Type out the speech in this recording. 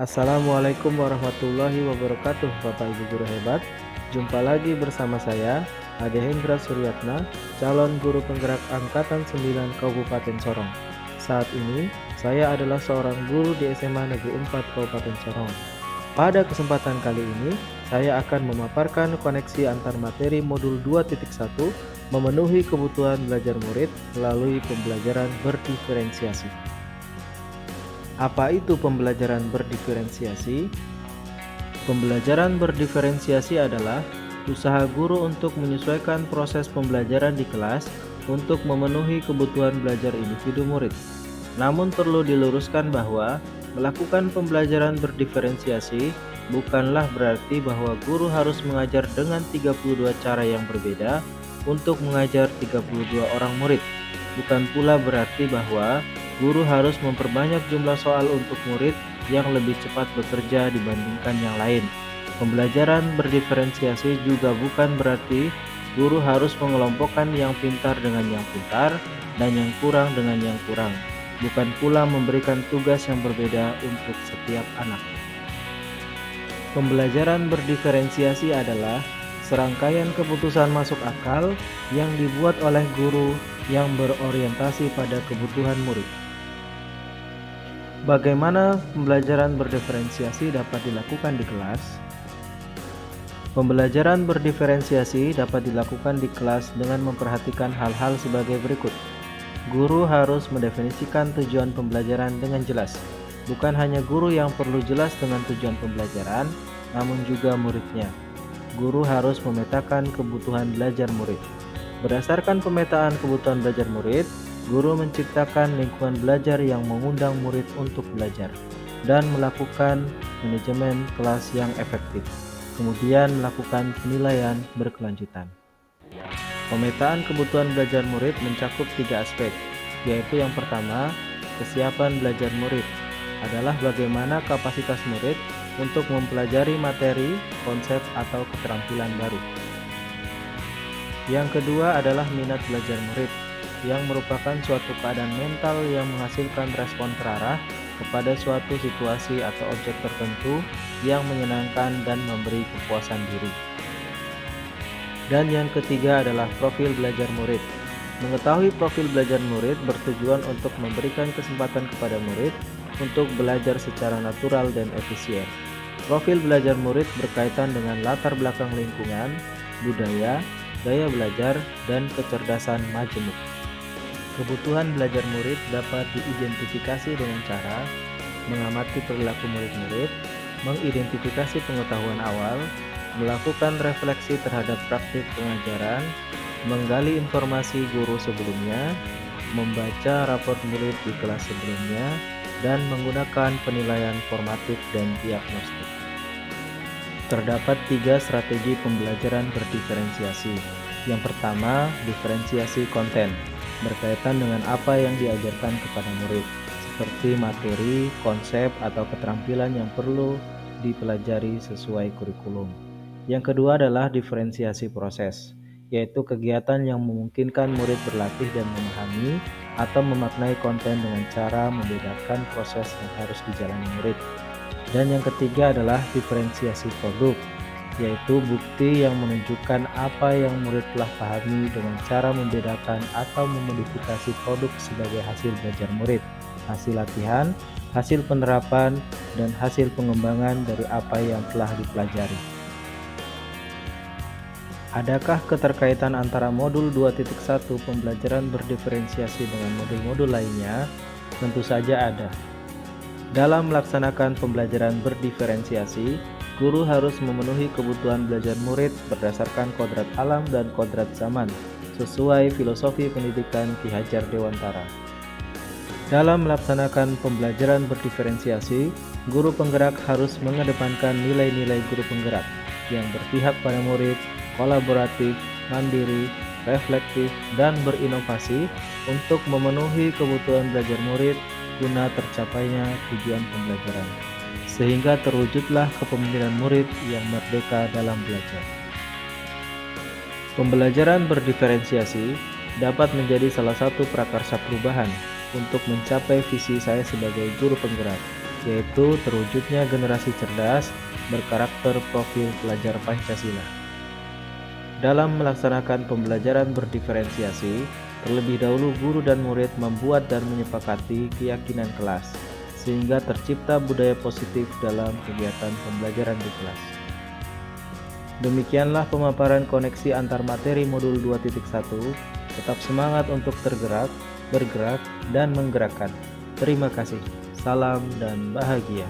Assalamualaikum warahmatullahi wabarakatuh, Bapak Ibu guru hebat. Jumpa lagi bersama saya, Ade Hendra Suryatna, calon guru penggerak Angkatan 9 Kabupaten Sorong. Saat ini, saya adalah seorang guru di SMA Negeri 4 Kabupaten Sorong. Pada kesempatan kali ini, saya akan memaparkan koneksi antar materi modul 2.1 memenuhi kebutuhan belajar murid melalui pembelajaran berdiferensiasi. Apa itu pembelajaran berdiferensiasi? Pembelajaran berdiferensiasi adalah usaha guru untuk menyesuaikan proses pembelajaran di kelas untuk memenuhi kebutuhan belajar individu murid. Namun perlu diluruskan bahwa melakukan pembelajaran berdiferensiasi bukanlah berarti bahwa guru harus mengajar dengan 32 cara yang berbeda untuk mengajar 32 orang murid. Bukan pula berarti bahwa guru harus memperbanyak jumlah soal untuk murid yang lebih cepat bekerja dibandingkan yang lain. Pembelajaran berdiferensiasi juga bukan berarti guru harus mengelompokkan yang pintar dengan yang pintar dan yang kurang dengan yang kurang. Bukan pula memberikan tugas yang berbeda untuk setiap anak. Pembelajaran berdiferensiasi adalah serangkaian keputusan masuk akal yang dibuat oleh guru yang berorientasi pada kebutuhan murid. Bagaimana pembelajaran berdiferensiasi dapat dilakukan di kelas? Pembelajaran berdiferensiasi dapat dilakukan di kelas dengan memperhatikan hal-hal sebagai berikut. Guru harus mendefinisikan tujuan pembelajaran dengan jelas. Bukan hanya guru yang perlu jelas dengan tujuan pembelajaran, namun juga muridnya. Guru harus memetakan kebutuhan belajar murid. Berdasarkan pemetaan kebutuhan belajar murid, guru menciptakan lingkungan belajar yang mengundang murid untuk belajar dan melakukan manajemen kelas yang efektif. Kemudian melakukan penilaian berkelanjutan. Pemetaan kebutuhan belajar murid mencakup 3 aspek, yaitu yang pertama, kesiapan belajar murid adalah bagaimana kapasitas murid untuk mempelajari materi, konsep, atau keterampilan baru. Yang kedua adalah minat belajar murid, yang merupakan suatu keadaan mental yang menghasilkan respon terarah kepada suatu situasi atau objek tertentu yang menyenangkan dan memberi kepuasan diri. Dan yang ketiga adalah profil belajar murid. Mengetahui profil belajar murid bertujuan untuk memberikan kesempatan kepada murid untuk belajar secara natural dan efisien. Profil belajar murid berkaitan dengan latar belakang lingkungan, budaya, gaya belajar, dan kecerdasan majemuk. Kebutuhan belajar murid dapat diidentifikasi dengan cara mengamati perilaku murid-murid, mengidentifikasi pengetahuan awal, melakukan refleksi terhadap praktik pengajaran, menggali informasi guru sebelumnya, membaca rapor murid di kelas sebelumnya, dan menggunakan penilaian formatif dan diagnostik. Terdapat 3 strategi pembelajaran berdiferensiasi. Yang pertama, diferensiasi konten, berkaitan dengan apa yang diajarkan kepada murid, seperti materi, konsep, atau keterampilan yang perlu dipelajari sesuai kurikulum. Yang kedua adalah diferensiasi proses, yaitu kegiatan yang memungkinkan murid berlatih dan memahami atau memaknai konten dengan cara membedakan proses yang harus dijalani murid. Dan yang ketiga adalah diferensiasi produk, yaitu bukti yang menunjukkan apa yang murid telah pahami dengan cara membedakan atau memodifikasi produk sebagai hasil belajar murid, hasil latihan, hasil penerapan, dan hasil pengembangan dari apa yang telah dipelajari. Adakah keterkaitan antara modul 2.1 pembelajaran berdiferensiasi dengan modul-modul lainnya? Tentu saja ada. Dalam melaksanakan pembelajaran berdiferensiasi, guru harus memenuhi kebutuhan belajar murid berdasarkan kodrat alam dan kodrat zaman, sesuai filosofi pendidikan Ki Hajar Dewantara. Dalam melaksanakan pembelajaran berdiferensiasi, guru penggerak harus mengedepankan nilai-nilai guru penggerak yang berpihak pada murid, kolaboratif, mandiri, reflektif, dan berinovasi untuk memenuhi kebutuhan belajar murid guna tercapainya tujuan pembelajaran, sehingga terwujudlah kepemimpinan murid yang merdeka dalam belajar. Pembelajaran berdiferensiasi dapat menjadi salah satu prakarsa perubahan untuk mencapai visi saya sebagai guru penggerak, yaitu terwujudnya generasi cerdas berkarakter profil pelajar Pancasila. Dalam melaksanakan pembelajaran berdiferensiasi, terlebih dahulu guru dan murid membuat dan menyepakati keyakinan kelas, sehingga tercipta budaya positif dalam kegiatan pembelajaran di kelas. Demikianlah pemaparan koneksi antar materi modul 2.1. Tetap semangat untuk tergerak, bergerak, dan menggerakkan. Terima kasih. Salam dan bahagia.